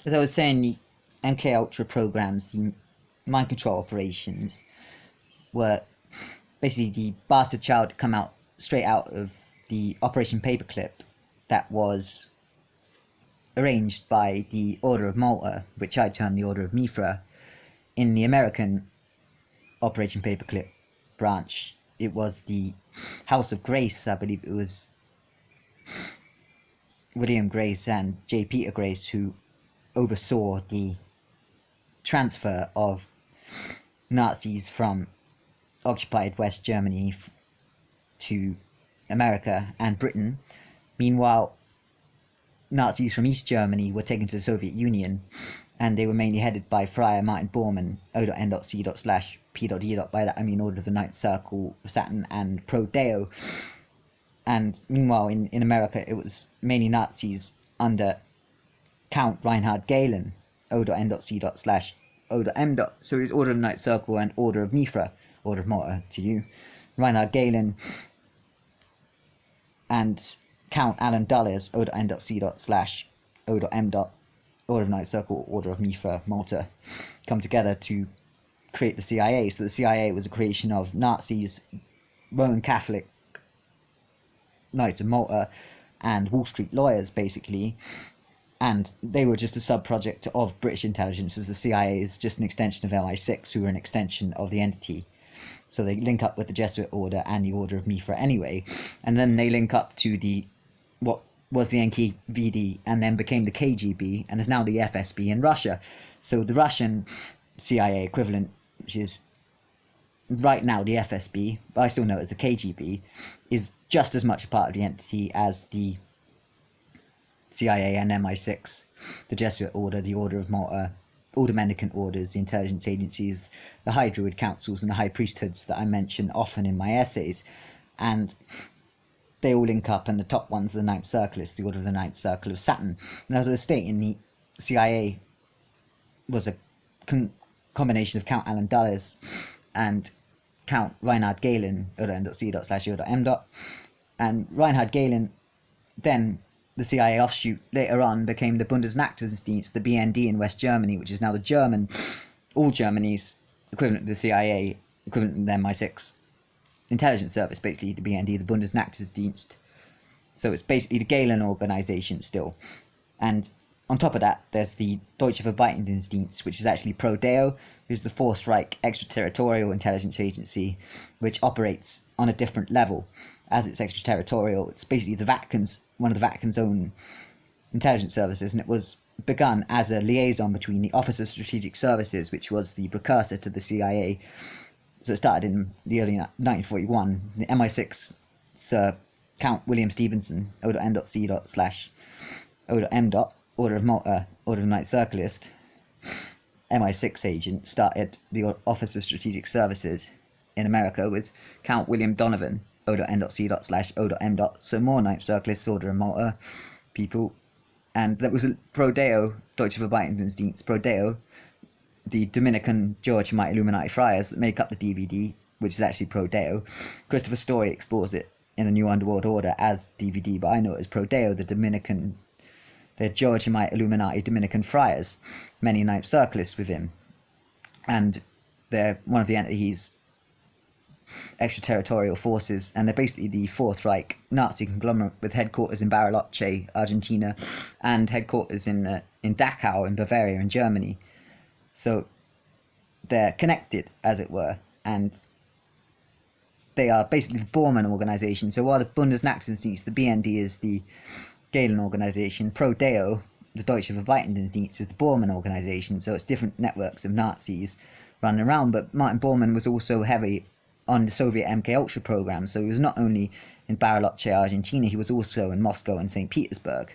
as I was saying, the MK Ultra programs, the mind control operations, were basically the bastard child to come out straight out of the Operation Paperclip that was arranged by the Order of Malta, which I term the Order of Mithra. In the American Operation Paperclip branch, it was the House of Grace. I believe it was William Grace and J. Peter Grace who oversaw the transfer of Nazis from occupied West Germany to America and Britain. Meanwhile, Nazis from East Germany were taken to the Soviet Union, and they were mainly headed by Friar Martin Bormann, O.N.C./P.E. By that I mean Order of the Ninth Circle of Saturn and Pro Deo. And meanwhile, in America, it was mainly Nazis under Count Reinhard Galen, O.N.C./O.M. So it was Order of the Ninth Circle and Order of Mithra, Order of Malta to you. Reinhard Galen and Count Alan Dulles, O.N.C./O.M. Order of Ninth Circle, Order of Mithra, Malta, come together to create the CIA. So the CIA was a creation of Nazis, Roman Catholic Knights of Malta, and Wall Street lawyers, basically. And they were just a sub-project of British intelligence, as the CIA is just an extension of MI6, who are an extension of the entity. So they link up with the Jesuit Order and the Order of Mithra anyway. And then they link up to what was the NKVD and then became the KGB and is now the FSB in Russia. So the Russian CIA equivalent, which is right now the FSB, but I still know it as the KGB, is just as much a part of the entity as the CIA and MI6, the Jesuit Order, the Order of Malta, all the mendicant orders, the intelligence agencies, the High Druid councils and the High Priesthoods that I mention often in my essays. And they all link up, and the top ones are the Ninth Circleists, the Order of the Ninth Circle of Saturn. And as I was stating, the CIA was a combination of Count Alan Dulles and Count Reinhard Galen, O.N.C./O.M. And Reinhard Galen, then the CIA offshoot later on, became the Bundesnachrichtendienst, the BND in West Germany, which is now all Germany's equivalent to the CIA, equivalent to the MI6 intelligence service, basically the BND, the Bundesnachrichtendienst. So it's basically the Galen organization still. And on top of that, there's the Deutsche Verwaltungsdienst, which is actually Pro Deo, who's the Fourth Reich extraterritorial intelligence agency, which operates on a different level. As it's extraterritorial, it's basically one of the Vatican's own intelligence services, and it was begun as a liaison between the Office of Strategic Services, which was the precursor to the CIA. So it started in the early 1941. The MI6 Sir Count William Stevenson, O.N.C./O.M. Order of Malta, Order of the Ninth Circleist, MI6 agent, started the Office of Strategic Services in America with Count William Donovan, O.N.C./O.M. So more Ninth Circleist, Order of Malta people. And that was a Pro Deo, Deutsche Verwaltungsdienst, Pro Deo, the Dominican George Might Illuminati Friars that make up the DVD, which is actually Pro Deo. Christopher Story explores it in the New Underworld Order as DVD, but I know it as Pro Deo, the George Might Illuminati Dominican Friars, many Ninth Circleists with him. And they're one of the entities, extraterritorial forces, and they're basically the Fourth Reich Nazi conglomerate with headquarters in Bariloche, Argentina, and headquarters in Dachau in Bavaria in Germany. So they're connected, as it were, and they are basically the Bormann organization. So while the Bundesnachrichtendienst, the BND, is the Galen organization, Pro Deo, the Deutsche Verwaltungsdienst, is the Bormann organization. So it's different networks of Nazis running around. But Martin Bormann was also heavy on the Soviet MK Ultra program. So he was not only in Bariloche, Argentina, he was also in Moscow and St. Petersburg,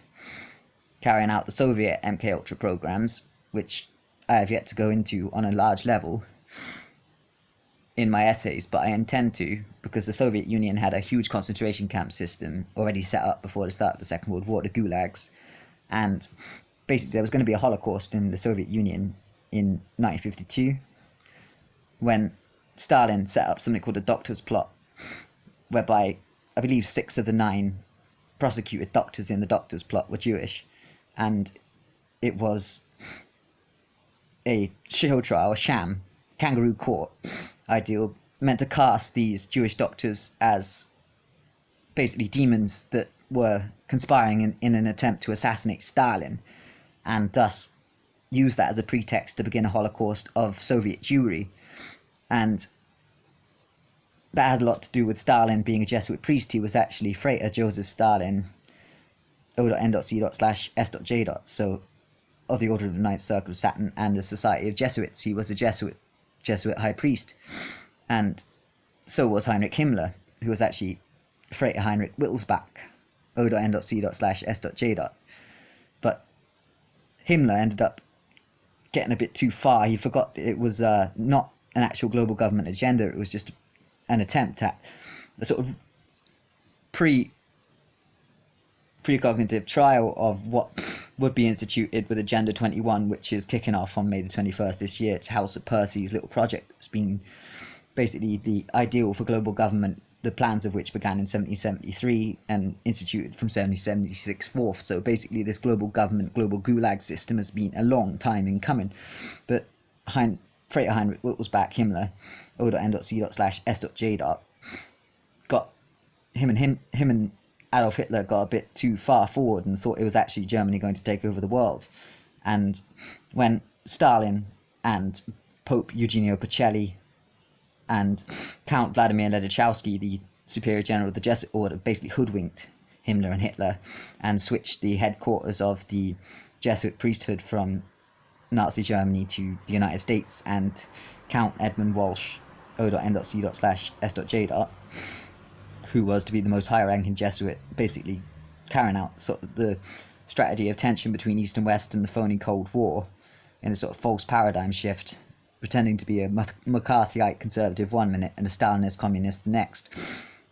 carrying out the Soviet MK Ultra programs, which I have yet to go into on a large level in my essays, but I intend to, because the Soviet Union had a huge concentration camp system already set up before the start of the Second World War, the gulags, and basically there was going to be a Holocaust in the Soviet Union in 1952 when Stalin set up something called the Doctor's Plot, whereby I believe 6 of the 9 prosecuted doctors in the Doctor's Plot were Jewish, and it was a show trial, a sham, kangaroo court ideal, meant to cast these Jewish doctors as basically demons that were conspiring in an attempt to assassinate Stalin, and thus use that as a pretext to begin a Holocaust of Soviet Jewry. And that had a lot to do with Stalin being a Jesuit priest. He was actually Frater Joseph Stalin, O.N.C./S.J. So, of the Order of the Ninth Circle of Saturn and the Society of Jesuits. He was a Jesuit high priest. And so was Heinrich Himmler, who was actually Frater Heinrich Wittelsbach, O.N.C./S.J. But Himmler ended up getting a bit too far. He forgot it was not an actual global government agenda. It was just an attempt at a sort of precognitive trial of what would be instituted with Agenda 21, which is kicking off on May the 21st this year. It's House of Percy's little project that's been basically the ideal for global government, the plans of which began in 1773 and instituted from 1776 forth. So basically this global government, global gulag system has been a long time in coming. But Frater Heinrich Wittelsbach, Himmler, O.N.C./S.J. got him and Adolf Hitler got a bit too far forward and thought it was actually Germany going to take over the world. And when Stalin and Pope Eugenio Pacelli and Count Vladimir Ledachowski, the Superior General of the Jesuit Order, basically hoodwinked Himmler and Hitler and switched the headquarters of the Jesuit priesthood from Nazi Germany to the United States, and Count Edmund Walsh, O.N.C./S.J., who was to be the most high-ranking Jesuit, basically carrying out sort of the strategy of tension between East and West and the phony Cold War in a sort of false paradigm shift, pretending to be a McCarthyite conservative one minute and a Stalinist communist the next,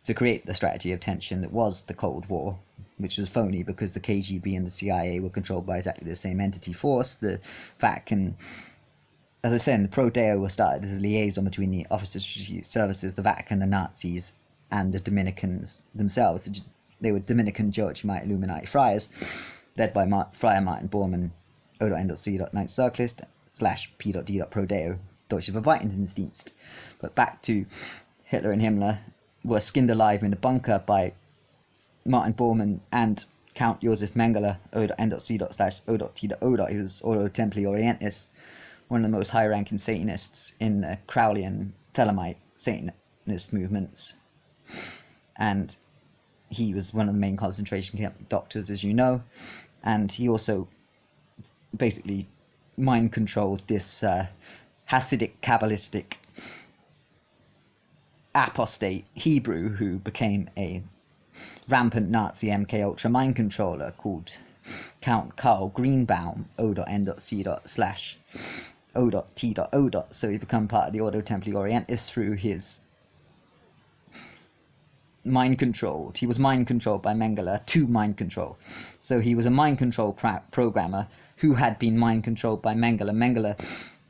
to create the strategy of tension that was the Cold War, which was phony because the KGB and the CIA were controlled by exactly the same entity force. The Vatican, as I said, the Pro Deo was started as a liaison between the Office of Strategic Services, the Vatican, the Nazis, and the Dominicans themselves. They were Dominican Joachimite Illuminati friars, led by Friar Martin Bormann, O.N.C./Ninth Circlist, /P.D. Pro Deo, Deutsche Verwaltungsdienst. But back to Hitler and Himmler were skinned alive in a bunker by Martin Bormann and Count Josef Mengele, O.N.C./O.T.O. He was Ordo Templi Orientis, one of the most high-ranking Satanists in the Crowleyan Thelemite Satanist movements. And he was one of the main concentration camp doctors, as you know, and he also basically mind-controlled this Hasidic, Kabbalistic apostate Hebrew who became a rampant Nazi MK-Ultra mind-controller called Count Karl Greenbaum, O.N.C./O.T.O. So he became part of the Ordo Templi Orientis through his mind-controlled. He was mind-controlled by Mengele to mind-control. So he was a mind-control programmer who had been mind-controlled by Mengele. Mengele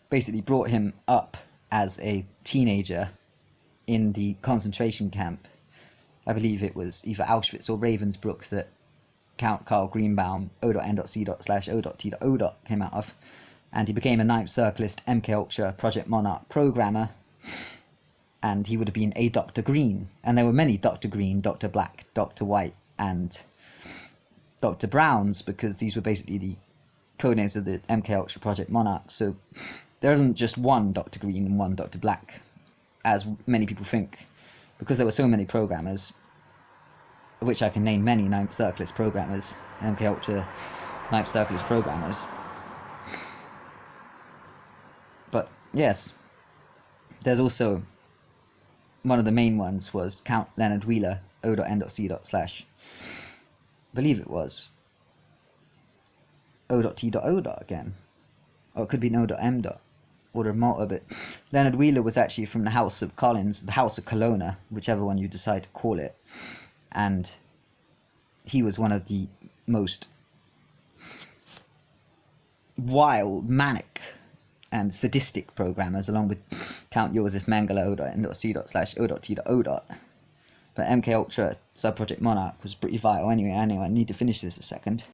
basically brought him up as a teenager in the concentration camp. I believe it was either Auschwitz or Ravensbrück that Count Karl Greenbaum, O.N.C./O.T.O. came out of. And he became a Ninth Circlist MK-Ultra Project Monarch programmer. And he would have been a Dr. Green. And there were many Dr. Green, Dr. Black, Dr. White, and Dr. Browns, because these were basically the codenames of the MK-Ultra Project Monarch. So there isn't just one Dr. Green and one Dr. Black, as many people think, because there were so many programmers, of which I can name many Ninth Circlist programmers, MK-Ultra Ninth Circlist programmers. But yes, there's also one of the main ones was Count Leonard Wheeler, O.N.C. / I believe it was O.T.O. again, or it could be an O.M. Order of Malta, but Leonard Wheeler was actually from the House of Collins, the House of Colonna, whichever one you decide to call it, and he was one of the most wild, manic, and sadistic programmers, along with Count Josef Mengele, O.N.C./O.T.O. But MK Ultra Subproject Monarch was pretty vital anyway. I need to finish this a second.